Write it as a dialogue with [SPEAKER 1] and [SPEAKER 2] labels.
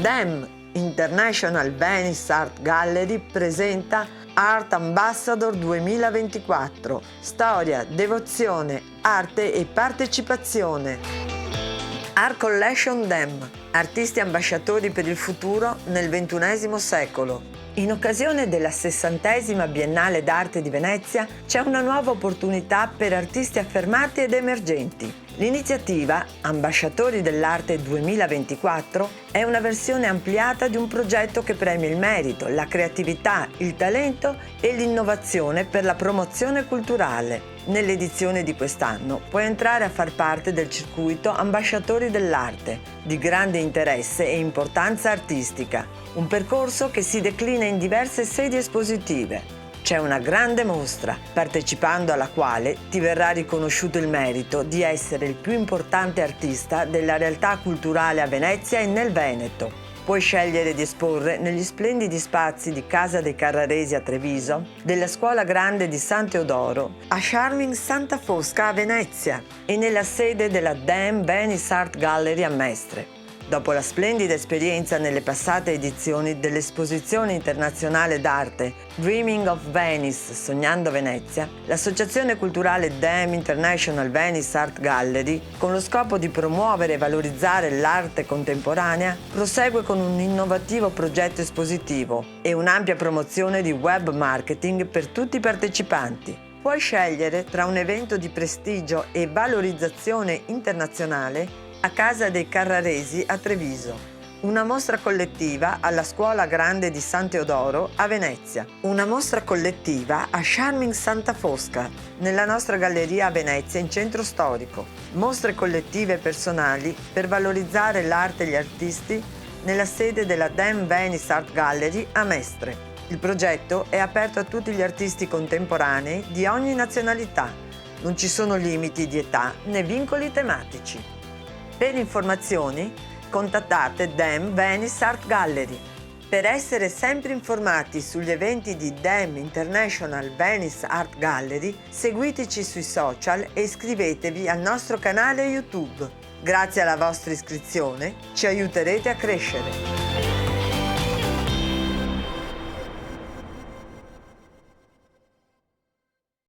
[SPEAKER 1] DEM International Venice Art Gallery presenta Art Ambassador 2024. Storia, devozione, arte e partecipazione. Art Collection DEM. Artisti ambasciatori per il futuro nel XXI secolo. In occasione della 60ª Biennale d'Arte di Venezia c'è una nuova opportunità per artisti affermati ed emergenti. L'iniziativa Ambasciatori dell'Arte 2024 è una versione ampliata di un progetto che premia il merito, la creatività, il talento e l'innovazione per la promozione culturale. Nell'edizione di quest'anno puoi entrare a far parte del circuito Ambasciatori dell'Arte, di grande interesse e importanza artistica, un percorso che si declina in diverse sedi espositive. C'è una grande mostra, partecipando alla quale ti verrà riconosciuto il merito di essere il più importante artista della realtà culturale a Venezia e nel Veneto. Puoi scegliere di esporre negli splendidi spazi di Casa dei Carraresi a Treviso, della Scuola Grande di San Teodoro, a Charming Santa Fosca a Venezia e nella sede della DEM Venice Art Gallery a Mestre. Dopo la splendida esperienza nelle passate edizioni dell'Esposizione Internazionale d'Arte Dreaming of Venice, Sognando Venezia, l'Associazione Culturale DEM International Venice Art Gallery, con lo scopo di promuovere e valorizzare l'arte contemporanea, prosegue con un innovativo progetto espositivo e un'ampia promozione di web marketing per tutti i partecipanti. Puoi scegliere tra un evento di prestigio e valorizzazione internazionale a Casa dei Carraresi a Treviso, una mostra collettiva alla Scuola Grande di San Teodoro a Venezia, una mostra collettiva a Charming Santa Fosca, nella nostra galleria a Venezia in centro storico, mostre collettive personali per valorizzare l'arte e gli artisti nella sede della DEM Venice Art Gallery a Mestre. Il progetto è aperto a tutti gli artisti contemporanei di ogni nazionalità. Non ci sono limiti di età né vincoli tematici. Per informazioni contattate DEM Venice Art Gallery. Per essere sempre informati sugli eventi di DEM International Venice Art Gallery, seguiteci sui social e iscrivetevi al nostro canale YouTube. Grazie alla vostra iscrizione ci aiuterete a crescere.